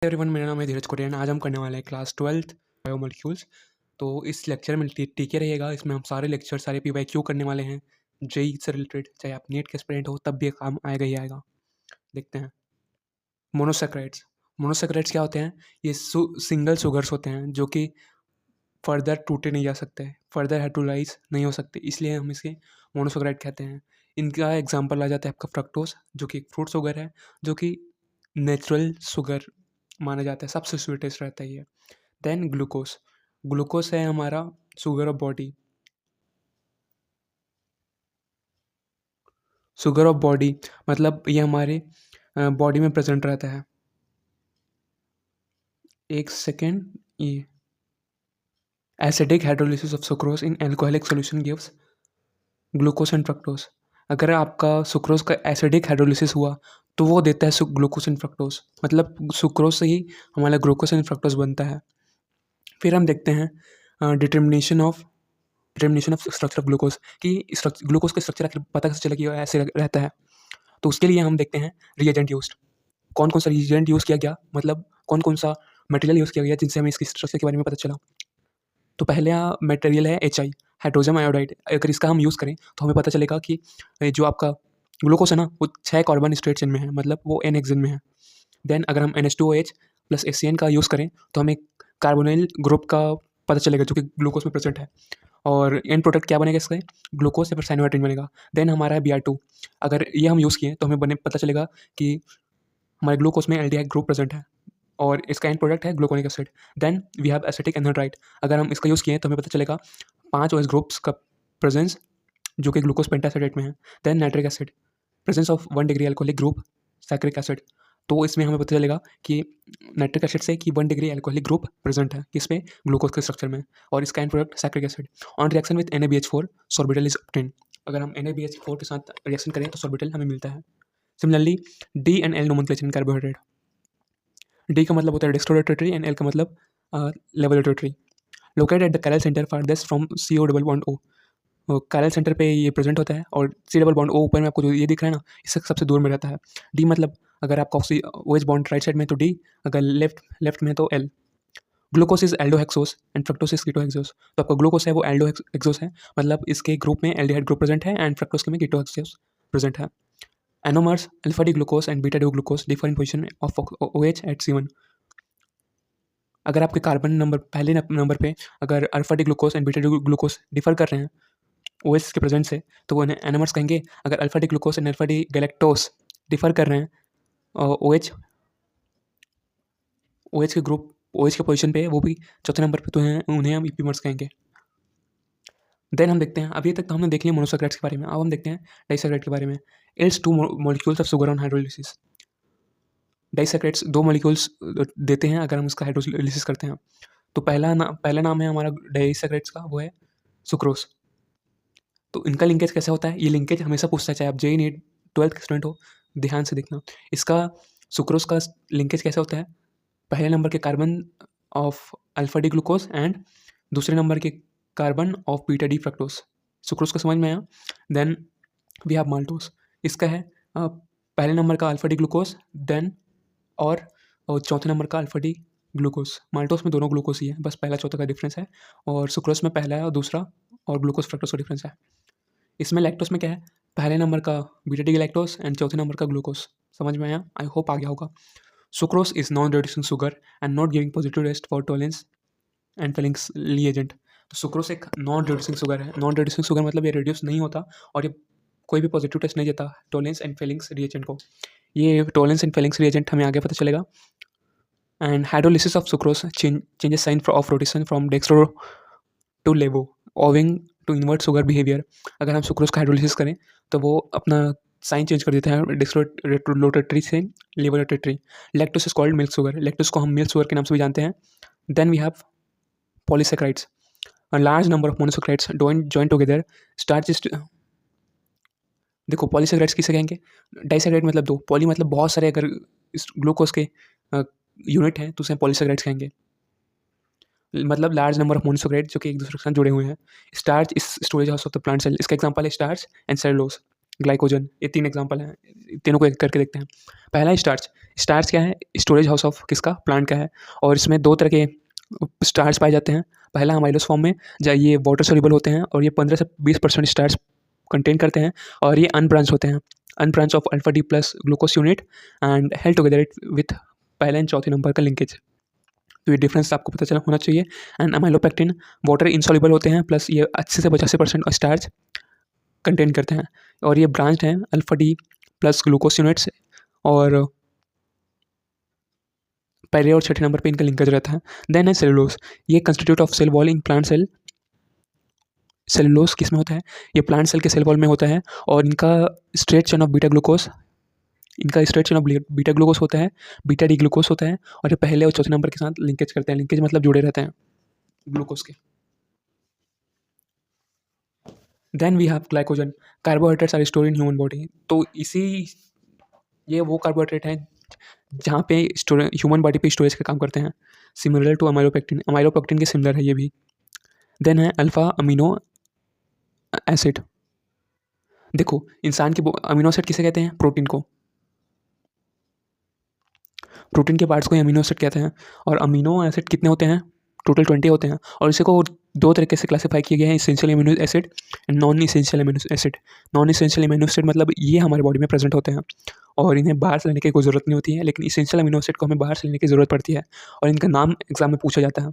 Everyone, मेरा नाम है धीरज कुरियन। आज हम करने वाले हैं क्लास 12th बायोमोलिक्यूल्स। तो इस लेक्चर में टीके रहेगा। इसमें हम सारे लेक्चर सारे PYQ करने वाले हैं जेई से रिलेटेड। चाहे आप नीट के एस्पिरेंट हो तब भी ये काम आएगा ही आएगा। देखते हैं। मोनोसेक्राइड्स। मोनोसेक्राइड्स क्या होते हैं? ये सिंगल शुगर्स होते हैं जो कि फर्दर टूटे नहीं जा सकते, फर्दर हाइड्रोलाइज नहीं हो सकते, इसलिए हम इसके मोनोसेक्राइड कहते हैं। इनका एग्जाम्पल आ जाता है आपका फ्रक्टोज, जो कि एक फ्रूट शुगर है, जो कि नेचुरल शुगर माना जाता है, सबसे स्वीटेस्ट रहता है ये। Then glucose. ग्लूकोज है हमारा sugar of body. Sugar of body मतलब ये हमारे बॉडी में प्रेजेंट रहता है। एक सेकेंड। ये acidic hydrolysis of sucrose in alcoholic solution gives glucose and fructose. अगर आपका सुक्रोज का एसिडिक हाइड्रोलिसिस हुआ तो वो देता है ग्लूकोज एंड फ्रक्टोज, मतलब सुक्रोज से ही हमारा ग्लूकोज एंड फ्रक्टोज बनता है। फिर हम देखते हैं determination of structure of glucose, कि ग्लूकोज का स्ट्रक्चर पता कैसे चला कि वो ऐसे रहता है। तो उसके लिए हम देखते हैं रिएजेंट यूज्ड। कौन कौन सा रिएजेंट यूज़ किया गया, मतलब कौन कौन सा मटेरियल यूज़ किया गया जिनसे हमें इसकी स्ट्रक्चर के बारे में पता चला। तो पहला मटेरियल है HI, हाइड्रोजन आयोडाइड। अगर इसका हम यूज़ करें तो हमें पता चलेगा कि जो आपका ग्लूकोज है ना, वो 6 कार्बन स्ट्रेट चेन में है, मतलब वो N हेक्सेन में है। देन अगर हम NH2OH प्लस HCN का यूज़ करें तो हमें कार्बोनिल ग्रुप का पता चलेगा जो कि ग्लूकोज में प्रेजेंट है। और एंड प्रोडक्ट क्या बनेगा इसका? ग्लूकोज या फिर साइनोहाइड्रिन बनेगा। देन हमारा है Br2। अगर ये हम यूज़ किए तो हमें पता चलेगा कि हमारे ग्लूकोज में एल्डिहाइड ग्रुप प्रेजेंट है और इसका एंड प्रोडक्ट है gluconic acid. Then we have acetic anhydride. अगर हम इसका यूज़ किए तो हमें पता चलेगा 5 OH ग्रुप्स का प्रेजेंस जो कि ग्लूकोज पेंटासेटेट में है। Then nitric acid, presence of 1 degree alcoholic group saccharic acid. तो इसमें हमें पता चलेगा कि नाइट्रिक एसिड से कि 1 डिग्री अल्कोहलिक ग्रुप प्रेजेंट है किसमें? ग्लूकोज के स्ट्रक्चर में, और इसका end product saccharic acid. On reaction with NaBH4 sorbitol is obtained. अगर हम NaBH4 के साथ रिएक्शन करें तो सॉर्बिटल हमें मिलता है। Similarly D and L nomenclature in carbohydrate. D का मतलब होता है डेक्स्ट्रोलेटरी एंड L का मतलब levorotatory. Located at the chiral centre farthest from CO double bond O। Chiral centre पे ये प्रेजेंट होता है और C डबल बॉन्ड O ऊपर में आपको जो ये दिख रहा है ना, इससे सबसे दूर में रहता है। D मतलब अगर आपका OH बॉन्ड राइट साइड में तो D, अगर लेफ्ट में तो L। Glucose is aldohexose and fructose is ketohexose. तो आपका ग्लूकोज है वो एल्डोहेक्सोस है, मतलब इसके ग्रुप में एल्डिहाइड ग्रुप प्रेजेंट है एंड फ्रक्टोज के में कीटोहेक्सोस प्रेजेंट है। Anomers alpha D glucose and beta D glucose differ in position of OH at C1। अगर आपके कार्बन नंबर पहले नंबर पे अगर alpha D glucose and beta D glucose differ कर रहे हैं OH के प्रेजेंट से, तो वो एनोमर्स कहेंगे। अगर alpha D glucose and alpha D galactose differ कर रहे हैं OH के ग्रुप OH के पोजीशन पे, वो भी चौथे नंबर पे, तो हैं उन्हें हम ईपीमर्स कहेंगे। देन हम देखते हैं, अभी तक तो हमने देख लिया मोनोसेक्राइड्स के बारे में, अब हम देखते हैं डाइसेक्राइड के बारे में। It's 2 molecules of sugar on hydrolysis. Disaccharides 2 molecules देते हैं अगर हम उसका हाइड्रोलिसिस करते हैं। तो पहला नाम है हमारा डाइसेक्राइड्स का, वो है सुक्रोज। तो इनका लिंकेज कैसे होता है? ये लिंकेज हमेशा पूछता है, चाहे आप JEE नीट 12th के स्टूडेंट हो, ध्यान से देखना। इसका सुक्रोज का लिंकेज कैसे होता है? पहले नंबर के carbon of alpha D glucose and दूसरे नंबर के carbon of beta D fructose. Sucrose को समझ में आया। Then we have maltose. इसका है पहले नंबर का अल्फा डी ग्लूकोज, देन और चौथे नंबर का अल्फा डी ग्लूकोज। माल्टोज में दोनों ग्लूकोज ही है, बस पहला चौथा का डिफरेंस है, और सुक्रोज में पहला है और दूसरा, और ग्लूकोज फ्रक्टोज का डिफरेंस है। इसमें लैक्टोज में क्या है? पहले नंबर का बीटा डी लैक्टोज एंड चौथे नंबर का ग्लूकोज। समझ में आया? आई होप आ गया होगा। Sucrose is non reducing sugar and not giving positive test for Tollens and Fehling's reagent. तो सुक्रोज एक नॉन रिड्यूसिंग शुगर है। नॉन रिड्यूसिंग शुगर मतलब ये रिड्यूस नहीं होता और ये कोई भी पॉजिटिव टेस्ट नहीं देता टॉलेंस एंड फेलिंग्स रिएजेंट को। ये टॉलेंस एंड फेलिंग्स रिएजेंट हमें आगे पता चलेगा। And hydrolysis of sucrose changes sign of rotation from dextro to levo owing to invert sugar behaviour. अगर हम सुक्रोज का हाइड्रोलिसिस करें तो वो अपना साइन चेंज कर देते हैं डेक्स्ट्रोलोटेटरी से levorotatory. Lactose is called milk sugar. Lactose को हम मिल्क शुगर के नाम से भी जानते हैं। Then we have polysaccharides. A large number of monosaccharides join together. Starch is देखो पॉलीसेक्राइड्स किसे कहेंगे? डाइसेक्राइड मतलब 2, पॉली मतलब बहुत सारे अगर ग्लूकोज के यूनिट हैं तो उसे पॉलीसेक्राइड्स कहेंगे। मतलब लार्ज नंबर ऑफ मोनोसेक्राइड जो कि एक दूसरे के साथ जुड़े हुए हैं। Starch is storage house of the plant cell. इसका एग्जांपल है स्टार्च एंड सेलुलोज। ग्लाइकोजन। ये 3 एग्जांपल हैं, तीनों को एक करके देखते हैं। पहला है स्टार्च। स्टार्च क्या है? स्टोरेज हाउस ऑफ किसका? प्लांट का है। और इसमें 2 तरह के स्टार्च पाए जाते हैं। पहला अमाइलोस फॉर्म में, जहाँ ये वाटर सोल्यूबल होते हैं और ये 15 से 20% स्टार्च कंटेन करते हैं, और ये अनब्रांच होते हैं। Unbranch of alpha D plus glucose unit and held together it with पहले एंड चौथे नंबर का लिंकेज। तो ये डिफरेंस आपको पता चला होना चाहिए। एंड अमाइलोपेक्टिन वाटर इनसॉल्युबल होते हैं, प्लस ये 80 से 85% स्टार्च कंटेन करते हैं, और ये ब्रांच्ड हैं alpha D plus glucose units, और पहले और छठे नंबर पे इनका लिंकेज रहता है। देन है सेलुलोज। ये constituent of cell wall in plant cell. Cellulose किस में होता है? ये प्लांट सेल के सेल वॉल में होता है, और इनका straight chain of beta glucose, इनका straight chain of beta glucose होता है, बीटा डी ग्लूकोज होता है, और ये पहले और चौथे नंबर के साथ लिंकेज करते हैं। लिंकेज मतलब जुड़े रहते हैं ग्लूकोज के। Then we have glycogen. Carbohydrates are store in human body. तो ये वो कार्बोहाइड्रेट हैं जहाँ पे ह्यूमन बॉडी पे स्टोरेज का काम करते हैं। Similar to amylopectin. अमाइलोपेक्टिन के सिमिलर है ये भी। देन है अल्फा अमीनो एसिड। देखो, इंसान के अमीनो एसिड किसे कहते हैं? प्रोटीन को। प्रोटीन के पार्ट्स को ही अमीनो एसिड कहते हैं। और अमीनो एसिड कितने होते हैं? टोटल 20 होते हैं, और इसे को 2 तरीके से क्लासीफाई किए गए हैं, essential amino acid and non essential amino acid. Non essential amino acid मतलब ये हमारे बॉडी में प्रेजेंट होते हैं और इन्हें बाहर से लेने की कोई ज़रूरत नहीं होती है, लेकिन इसेंशियल अमीनो एसिड को हमें बाहर से लेने की ज़रूरत पड़ती है, और इनका नाम एग्जाम में पूछा जाता है।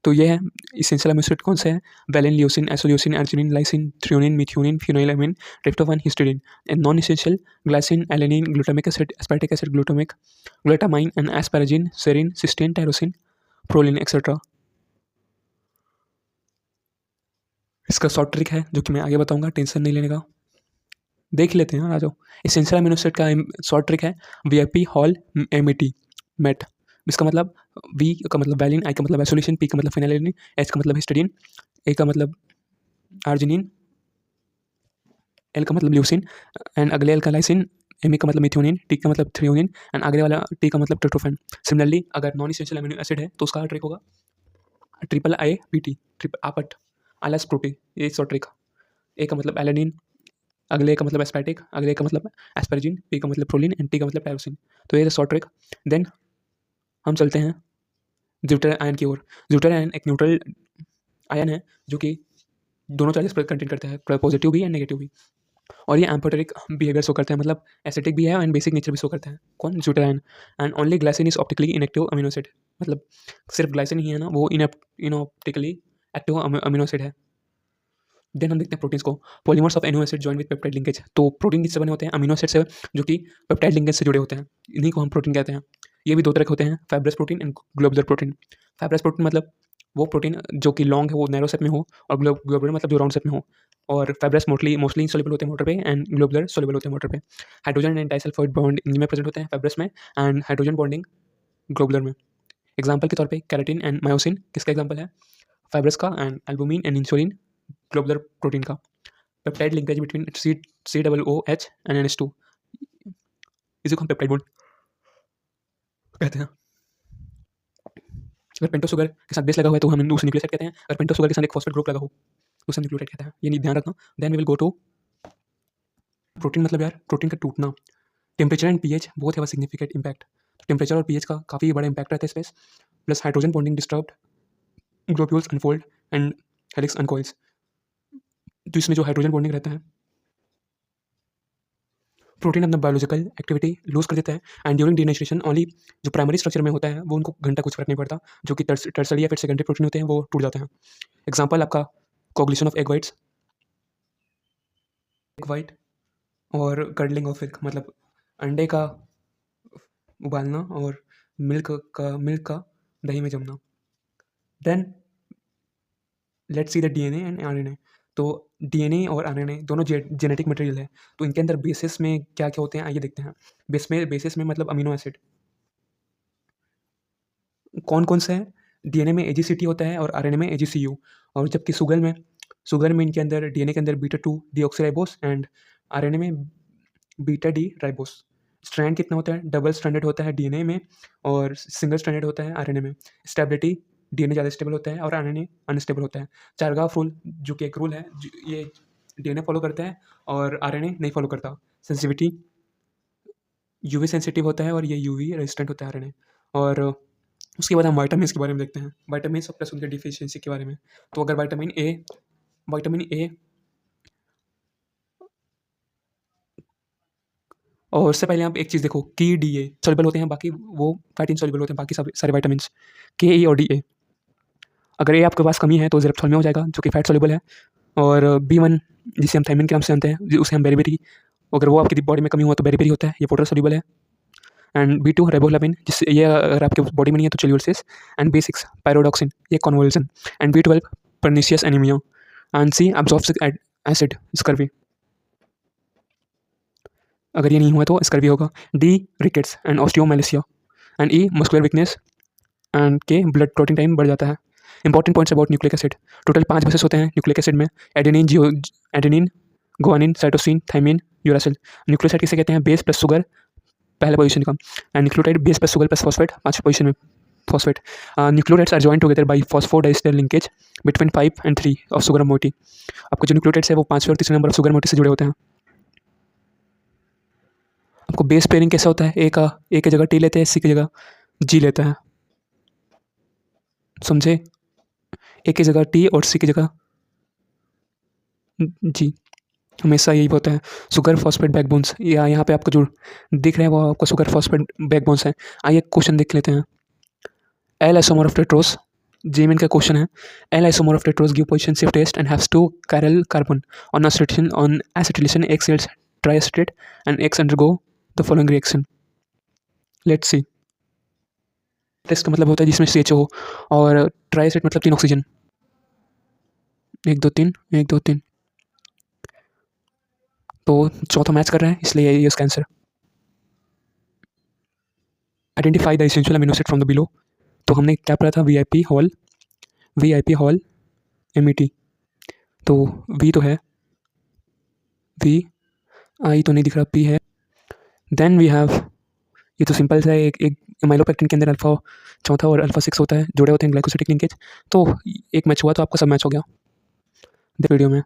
तो ये है इसेंशियल अमीनो एसिड कौन से हैं? Valine, leucine, isoleucine, arginine, lysine, threonine, methionine, phenylalanine, tryptophan, histidine. And non essential glycine, alanine, glutamic acid, aspartic acid, glutamic, glutamine and asparagine, serine, cysteine, tyrosine, proline etcetera. इसका short trick है जो कि मैं आगे बताऊंगा, टेंशन नहीं लेने का। देख लेते हैं, आ जाओ। एसेंशियल अमीनो एसिड का शॉर्ट ट्रिक है वीआईपी हॉल एमईटी मेट। इसका मतलब वी का मतलब वैलिन, आई का मतलब आइसोलेशन, पी का मतलब फिनाइलिन, एच का मतलब हिस्टिडीन, ए का मतलब आर्जिनिन, एल का मतलब ल्यूसिन, एंड अगले एल का लाइसिन, एम का मतलब मिथ्योनिन, टी का मतलब थ्रियोनिन, एंड अगले वाला टी का मतलब ट्रिप्टोफैन। सिमिलरली अगर नॉन इसेंशियल अमीनो एसिड है तो उसका ट्रिक होगा triple I P T, triple आपट आलस प्रोटीन। ये शॉर्ट ट्रिक। ए का मतलब एलेनिन, अगले का मतलब एस्पैटिक, अगले का मतलब एस्पैरजिन, पी का मतलब प्रोलिन, एंड टी का मतलब टायरोसिन। तो ये शॉर्ट ट्रिक। देन हम चलते हैं ज्यूटर आयन की ओर। ज्यूटर आयन एक न्यूट्रल आयन है जो कि दोनों चार्जेस पर कंटेन करता है, पॉजिटिव भी एंड नेगेटिव भी, और ये एम्फोटेरिक बिहेवियर शो करता है, मतलब एसिडिक भी है एंड बेसिक नेचर भी शो करता है। कौन? Zwitter ion. And only glycine is optically inactive amino acid. मतलब सिर्फ ग्लाइसिन ही है ना वो इनऑप्टिकली एक्टिव अमीनो एसिड है। देन हम देखते हैं प्रोटीन्स को। Polymers of amino acid join with peptide linkage. तो प्रोटीन किससे बने होते हैं? अमीनो एसिड से, जो कि पेप्टाइड लिंकेज से जुड़े होते हैं। इन्हीं को हम प्रोटीन कहते हैं। ये भी 2 तरह के होते हैं, fibrous protein and globular protein. Fibrous protein मतलब वो प्रोटीन जो कि लॉन्ग है, वो नैरो शेप में हो, और ग्लोबुलर मतलब जो राउंड शेप में हो। और फाइब्रस मोस्टली इंसॉल्युबल होते हैं वाटर पे, एंड ग्लोबुलर सॉल्युबल होते हैं वाटर पे। हाइड्रोजन एंड डाइसल्फाइड बॉन्ड इनमें प्रेजेंट होते हैं फाइब्रस में, एंड हाइड्रोजन बॉन्डिंग ग्लोबुलर में। एग्जाम्पल के तौर पे कैराटिन एंड मायोसिन किसका एग्जाम्पल है? फाइब्रस का। And albumin and insulin globular protein का। Peptide linkage between C double O H and NH2, इसी को हम पेप्टाइड बॉन्ड कहते हैं। अगर पेंटो शुगर के साथ बेस लगा हुआ है तो हम उसे न्यूक्लियोसाइड कहते हैं। अगर पेंटो शुगर के साथ एक फॉस्फेट ग्रुप लगा हो तो उसे न्यूक्लियोटाइड कहते हैं। ये नहीं ध्यान रखना। Then we will go to protein. मतलब यार प्रोटीन का टूटना, temperature and pH both have a significant impact. Temperature और पीएच का काफ़ी बड़ा इम्पैक्ट रहता है space. Plus hydrogen bonding disturbed, globules unfold and helix uncoils. तो इसमें जो हाइड्रोजन बॉन्डिंग रहता है, प्रोटीन अपना बायोलॉजिकल एक्टिविटी लूज कर देता है, एंड ड्यूरिंग डीनेचुरेशन ओनली जो प्राइमरी स्ट्रक्चर में होता है वो उनको घंटा कुछ फर्क नहीं पड़ता, जो कि टर्सरी या फिर सेकेंडरी प्रोटीन होते हैं वो टूट जाते हैं। एग्जाम्पल आपका coagulation of egg whites, egg white, और कर्डलिंग ऑफ एग मतलब अंडे का उबालना, और मिल्क का दही में जमना। Then let's see the DNA and RNA. तो डीएनए और आरएनए दोनों जेनेटिक मटेरियल है, तो इनके अंदर बेसिस में क्या क्या होते हैं आइए देखते हैं। बेसिस में मतलब अमीनो एसिड कौन कौन से हैं? डीएनए में एजीसीटी होता है और आरएनए में एजीसीयू, और जबकि शुगर में इनके अंदर डीएनए के अंदर बीटा 2 डीऑक्सीराइबोस एंड आरएनए में बीटा डी राइबोस। स्ट्रैंड कितना होता है? डबल स्ट्रैंडेड होता है डीएनए में, और सिंगल स्ट्रैंडेड होता है आरएनए में। स्टेबिलिटी, डीएनए ज़्यादा स्टेबल होता है और आरएनए अनस्टेबल होता है। चारगाफ रूल जो कि एक रूल है, ये डीएनए फॉलो करता है और आरएनए नहीं फॉलो करता। सेंसिटिविटी यूवी सेंसिटिव होता है और ये यूवी रेजिस्टेंट होता है आरएनए। और उसके बाद हम विटामिन्स के बारे में देखते हैं, विटामिन्स प्लस उनके डिफिशियंसी के बारे में। तो अगर विटामिन ए और उससे पहले आप एक चीज़ देखो कि डी ए सॉल्युबल होते हैं, बाकी वो फैट इनसॉल्युबल होते हैं, बाकी सब सारे विटामिन्स के ई और डी ए। अगर ए आपके पास कमी है तो ज़ेरेप्थोल में हो जाएगा जो कि फैट सॉल्युबल है। और बी1 जिसे हम थायमिन के नाम से जानते हैं, उसे हम बेरीबेरी, अगर वो आपकी बॉडी में कमी हुआ तो बेरीबेरी होता है, ये वाटर सॉल्युबल है। एंड बी2 रेबोफ्लाविन, जिससे ये अगर आपके बॉडी में नहीं है तो चेल्यूलोसिस। एंड बी6 पायरोडॉक्सिन, ये कॉन्वोल्यूशन। एंड बी12 pernicious anaemia. And C ascorbic acid, scurvy. अगर ये नहीं हुआ तो स्कर्वी होगा। D rickets and osteomalacia. And E muscular weakness. And K blood clotting time बढ़ जाता है। Important points about nucleic acid, total 5 bases होते हैं न्यूक्लिक एसिड में। Adenine, guanine, cytosine, thymine, uracil. Nucleoside किसे कहते हैं? बेस प्लस शुगर, पहले पोजीशन का। And nucleotide base plus sugar plus phosphate, 5वीं पोजीशन में phosphate. Nucleotides are joint together by phosphodiester linkage between 5 and 3 of sugar moiety. आपके जो nucleotides है वो 5वें और 3रे नंबर ऑफ शुगर मोइटी से जुड़े होते हैं। आपको बेस पेयरिंग कैसा होता है? ए की जगह टी लेते हैं, सी की जगह जी लेते हैं, समझे? ए की जगह टी और सी की जगह जी, हमेशा यही होता है। शुगर फॉस्फेट बैकबोन्स, या यहाँ पे आपको जो दिख रहे हैं वो आपको शुगर फॉस्फेट बैकबोन्स हैं। आइए क्वेश्चन देख लेते हैं। L isomer of tetrose, JEE Main का क्वेश्चन है। L isomer of tetrose give position shift test and haves 2 chiral carbon on acetylation X yields triacetate and X undergo the following reaction. Let's see. Test का मतलब होता है जिसमें CHO हो, और ट्राइएसेट मतलब 3 ऑक्सीजन। 1 2 3 1 2 3, तो चौथा मैच कर रहा है, इसलिए ये इसका answer. Identify the essential amino acid from the below. तो हमने क्या पढ़ा था? VIP hall MET। तो वी तो है, वी आई तो नहीं दिख रहा, पी है। देन वी हैव, ये तो सिंपल सा है, एक माइलोपेक्टिन के अंदर अल्फा चौथा और अल्फा 6 होता है, जुड़े होते हैं ग्लाइकोसिटिक लिंकेज। तो एक मैच हुआ तो आपका सब मैच हो गया वीडियो में।